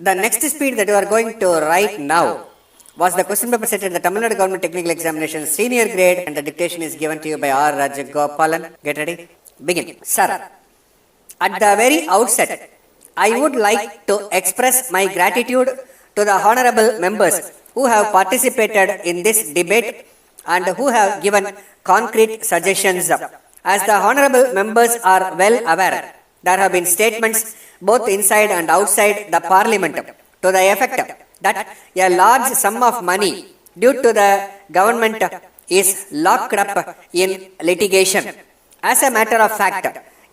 The next speed that you are going to write now was the question paper set at the Tamil Nadu Government Technical Examination senior grade, and the dictation is given to you by R. Rajagopalan. Get ready? Begin. Sir, at the very outset, I would like to express my gratitude to the honorable members who have participated in this debate and who have given concrete suggestions. As the honorable members are well aware, there have been statements both inside and outside the parliament to the effect that a large sum of money due to the government is locked up in litigation. As a matter of fact,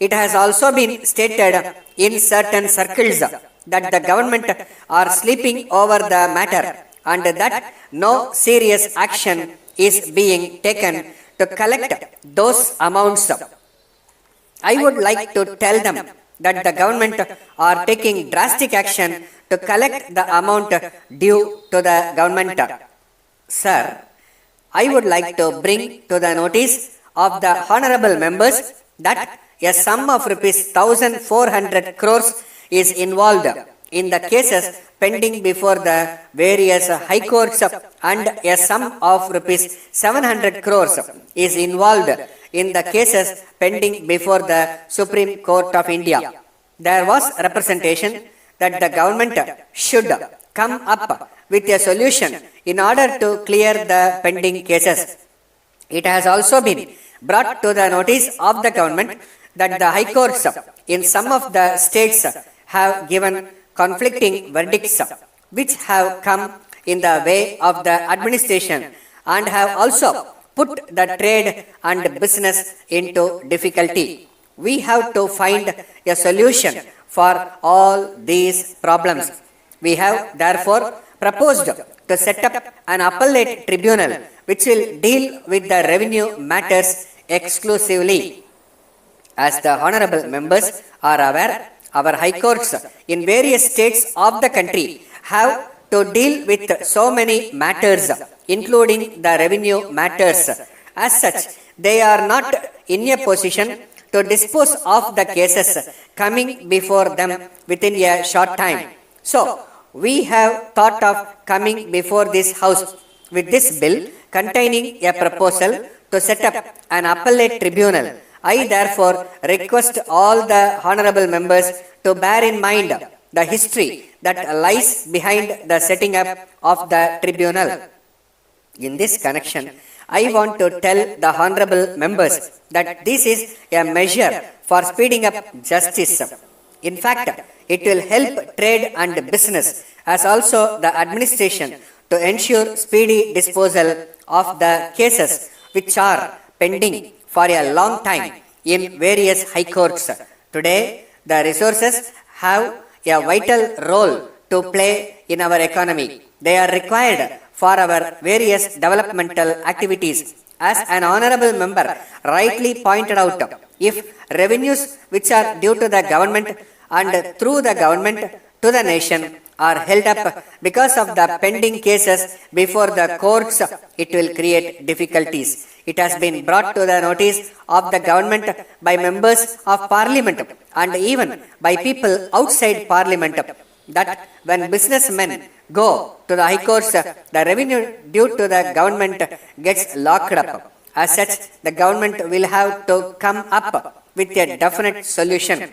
it has also been stated in certain circles that the government are sleeping over the matter and that no serious action is being taken to collect those amounts. I would like to tell them that the government are taking drastic action to collect the amount due to the government. Sir, I would like to bring to the notice of the honorable members that a sum of rupees 1400 crores is involved in the cases pending before the various high courts, and a sum of rupees 700 crores is involved in the cases pending before the Supreme Court of India. There was representation that the government should come up with a solution in order to clear the pending cases. It has also been brought to the notice of the government that the high courts in some of the states have given conflicting verdicts which have come in the way of the administration and have also put the trade and business into difficulty. We have to find a solution for all these problems. We have therefore proposed to set up an appellate tribunal which will deal with the revenue matters exclusively. As the honorable members are aware, our high courts in various states of the country have to deal with so many matters, including the revenue matters. As such, they are not in a position to dispose of the cases coming before them within a short time. So, we have thought of coming before this house with this bill containing a proposal to set up an appellate tribunal. I therefore request all the honorable members to bear in mind the history that lies behind the setting up of the tribunal. In this connection, I want to tell the honorable members that this is a measure for speeding up justice. In fact, it will help trade and business as also the administration to ensure speedy disposal of the cases which are pending for a long time in various high courts. Today, the resources have a vital role to play in our economy. They are required for our various developmental activities. As an honorable member rightly pointed out, if revenues which are due to the government and through the government to the nation are held up because of the pending cases before the courts, it will create difficulties. It has been brought to the notice of the government by members of parliament and even by people outside parliament that when businessmen go to the high courts, the revenue due to the government gets locked up. As such, the government will have to come up with a definite solution.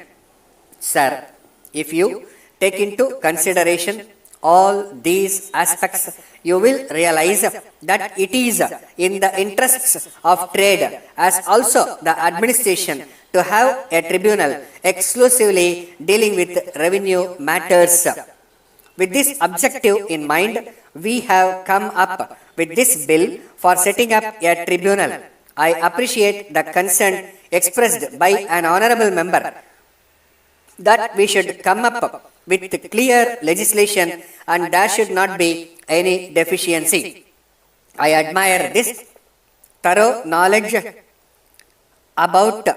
Sir, if you take into consideration all these aspects, you will realize that it is in the interests of trade as also the administration to have a tribunal exclusively dealing with revenue matters. With this objective in mind, we have come up with this bill for setting up a tribunal. I appreciate the concern expressed by an honorable member that we should come up with clear legislation and there should not be any deficiency. I admire this thorough knowledge about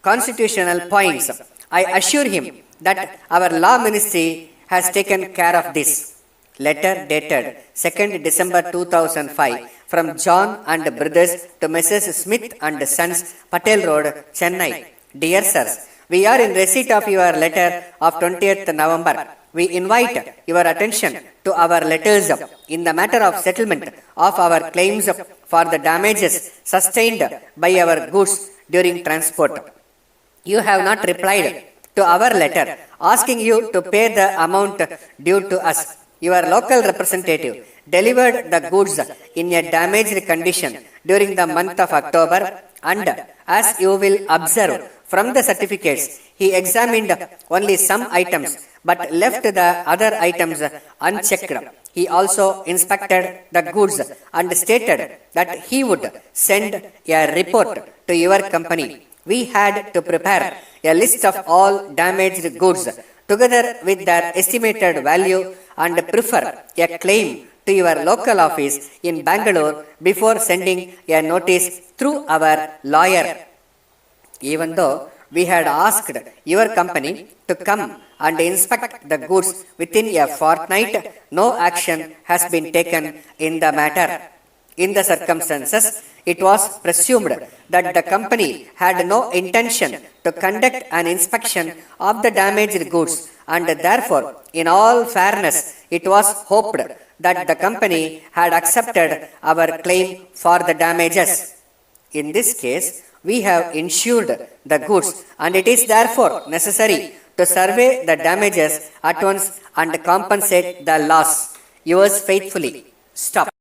constitutional points. I assure him that our law ministry has taken care of this. Letter dated 2nd December 2005 from John and Brothers to Messrs. Smith and Sons, Patel Road, Chennai. Dear sirs, we are in receipt of your letter of 20th November we invite your attention to our letters in the matter of settlement of our claims for the damages sustained by our goods during transport. You have not replied to our letter asking you to pay the amount due to us. Your local representative delivered the goods in a damaged condition during the month of October, and as you will observe from the certificates, he examined only some items but left the other items unchecked. He also inspected the goods and stated that he would send a report to your company. We had to prepare a list of all damaged goods together with their estimated value and prefer a claim to your local office in Bangalore before sending a notice through our lawyer. Even though we had asked your company to come and inspect the goods within a fortnight, no action has been taken in the matter. In the circumstances, it was presumed that the company had no intention to conduct an inspection of the damaged goods, and therefore, in all fairness, it was hoped that the company had accepted our claim for the damages. In this case, we have insured the goods, and it is therefore necessary to survey the damages at once and compensate the loss. Yours faithfully. Stop.